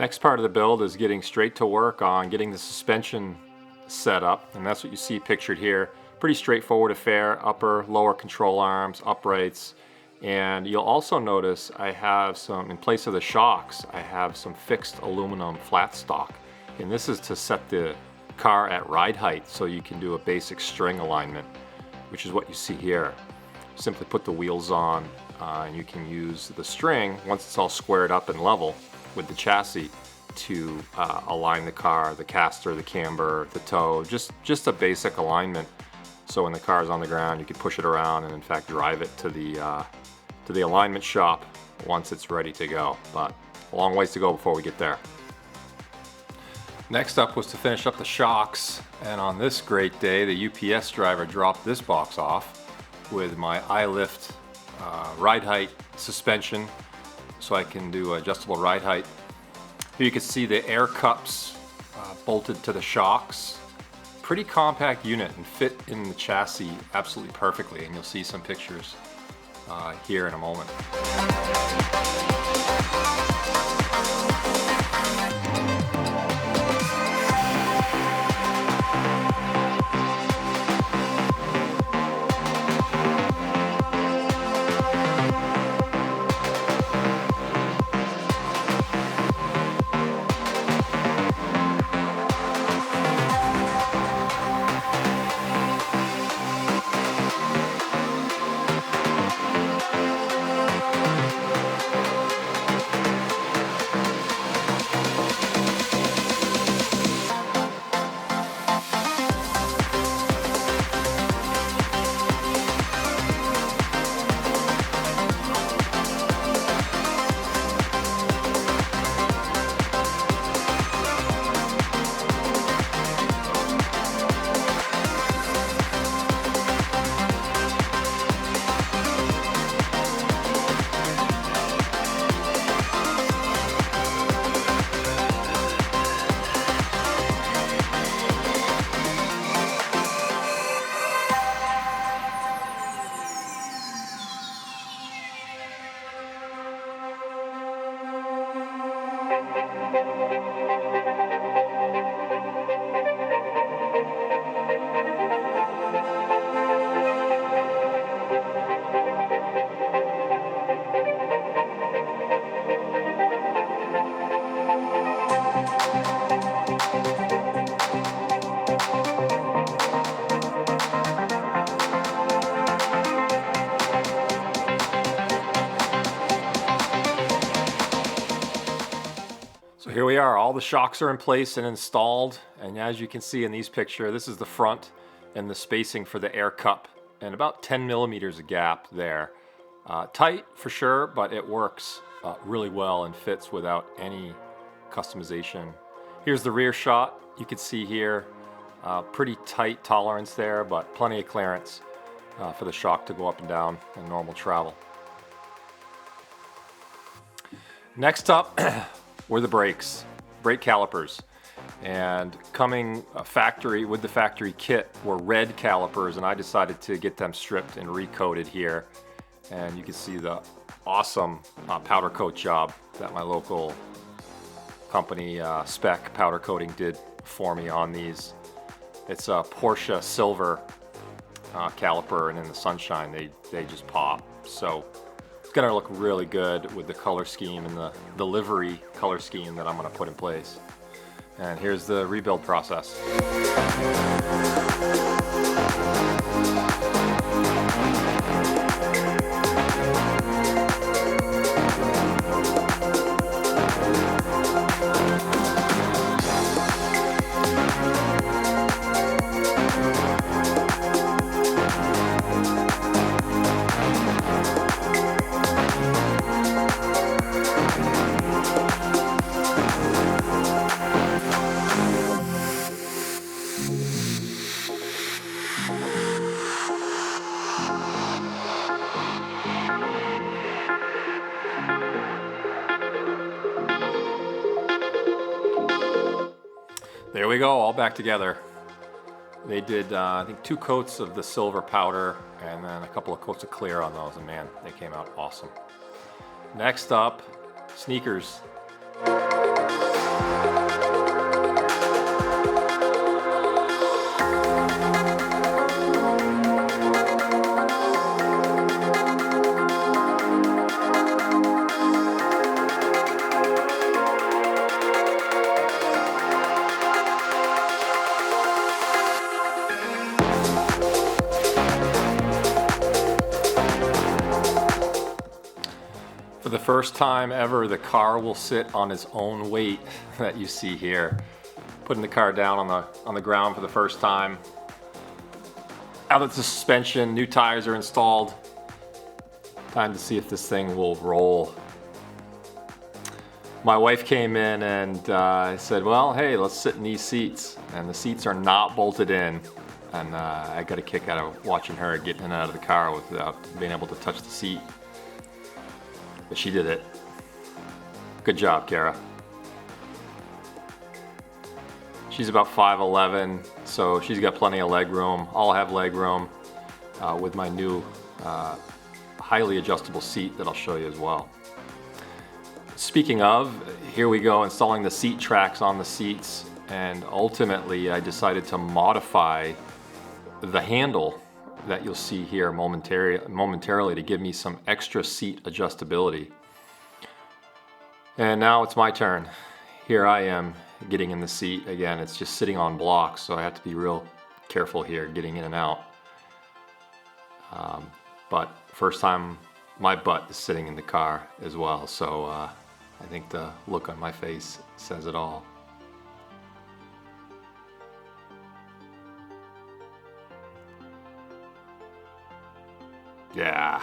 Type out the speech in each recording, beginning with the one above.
Next part of the build is getting straight to work on getting the suspension set up, and that's what you see pictured here. Pretty straightforward affair, upper, lower control arms, uprights, and you'll also notice I have some, in place of the shocks, I have some fixed aluminum flat stock, and this is to set the car at ride height so you can do a basic string alignment, which is what you see here. Simply put the wheels on and you can use the string, once it's all squared up and level with the chassis, to align the car, the caster, the camber, the toe, just a basic alignment. So when the car is on the ground, you can push it around and in fact drive it to the alignment shop once it's ready to go. But a long ways to go before we get there. Next up was to finish up the shocks, and on this great day, the UPS driver dropped this box off with my iLift ride height suspension, so I can do adjustable ride height. Here you can see the air cups bolted to the shocks. Pretty compact unit and fit in the chassis absolutely perfectly, and you'll see some pictures here in a moment. So here we are, all the shocks are in place and installed, and as you can see in these pictures, this is the front and the spacing for the air cup, and about 10 millimeters of gap there. Tight for sure, but it works really well and fits without any customization. Here's the rear shot. You can see here, pretty tight tolerance there, but plenty of clearance for the shock to go up and down in normal travel. Next up were the brakes, brake calipers, and coming factory with the factory kit were red calipers, and I decided to get them stripped and recoated here. And you can see the awesome powder coat job that my local company Spec Powder Coating did for me on these. It's a Porsche silver caliper, and in the sunshine they just pop. So it's gonna look really good with the color scheme and the livery color scheme that I'm gonna put in place. And here's the rebuild process. There we go, all back together. They did, I think, 2 coats of the silver powder and then a couple of coats of clear on those, and man, they came out awesome. Next up, sneakers. first time ever the car will sit on its own weight that you see here. Putting the car down on the ground for the first time. Now that the suspension, new tires are installed, time to see if this thing will roll. My wife came in and I said, well, hey, let's sit in these seats. And the seats are not bolted in. And I got a kick out of watching her get in and out of the car without being able to touch the seat. But she did it. Good job, Kara. She's about 5'11", so she's got plenty of leg room. I'll have leg room with my new highly adjustable seat that I'll show you as well. Speaking of, here we go installing the seat tracks on the seats, and ultimately I decided to modify the handle that you'll see here momentarily to give me some extra seat adjustability. And now it's my turn. Here I am getting in the seat. Again, it's just sitting on blocks, so I have to be real careful here getting in and out. But first time my butt is sitting in the car as well, so I think the look on my face says it all. Yeah.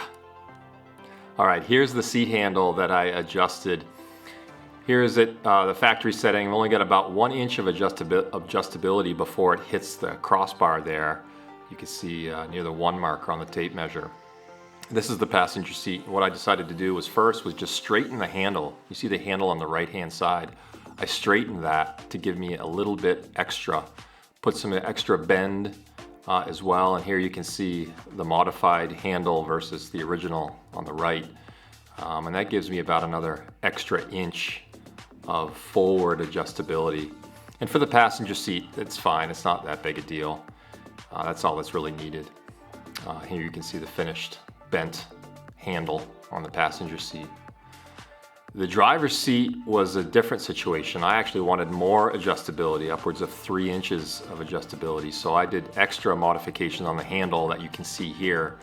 All right, here's the seat handle that I adjusted. Here's it, the factory setting. I've only got about 1 inch of adjustability before it hits the crossbar there. You can see near the 1 marker on the tape measure. This is the passenger seat. What I decided to do was just straighten the handle. You see the handle on the right-hand side. I straightened that to give me a little bit extra, put some extra bend as well. And here you can see the modified handle versus the original on the right. And that gives me about another extra inch of forward adjustability. And for the passenger seat, it's fine. It's not that big a deal. That's all that's really needed. Here you can see the finished bent handle on the passenger seat. The driver's seat was a different situation. I actually wanted more adjustability, upwards of 3 inches of adjustability. So I did extra modifications on the handle that you can see here.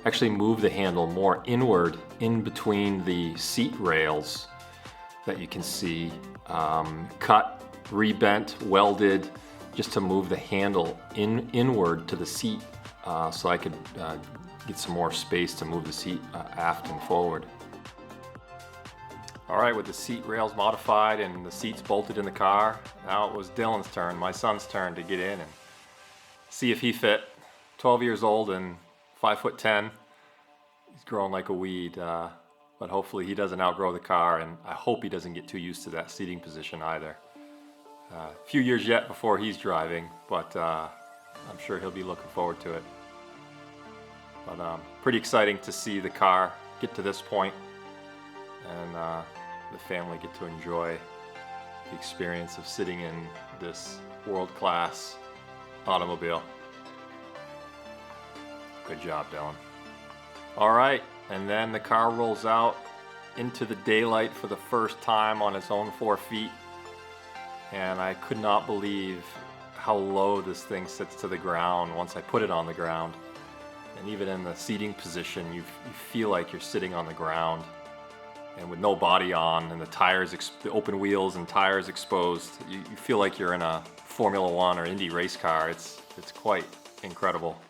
Actually moved the handle more inward in between the seat rails that you can see. Cut, rebent, welded, just to move the handle inward to the seat so I could get some more space to move the seat aft and forward. All right, with the seat rails modified and the seats bolted in the car, now it was Dylan's turn, my son's turn, to get in and see if he fit. 12 years old and 5'10". He's growing like a weed, but hopefully he doesn't outgrow the car, and I hope he doesn't get too used to that seating position either. A few years yet before he's driving, but I'm sure he'll be looking forward to it. But pretty exciting to see the car get to this point and the family get to enjoy the experience of sitting in this world-class automobile. Good job, Dylan. All right, and then the car rolls out into the daylight for the first time on its own 4 feet. And I could not believe how low this thing sits to the ground once I put it on the ground. And even in the seating position, you feel like you're sitting on the ground. And with no body on and the tires, the open wheels and tires exposed, you feel like you're in a Formula One or Indy race car. It's quite incredible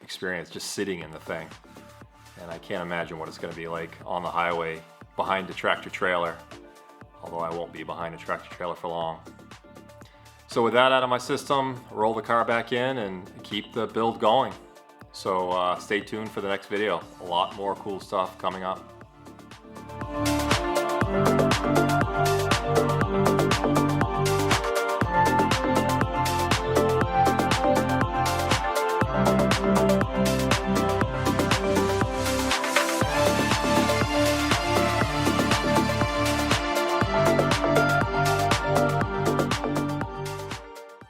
experience just sitting in the thing. And I can't imagine what it's going to be like on the highway behind the tractor trailer, although I won't be behind a tractor trailer for long. So with that out of my system, roll the car back in and keep the build going. So stay tuned for the next video. A lot more cool stuff coming up.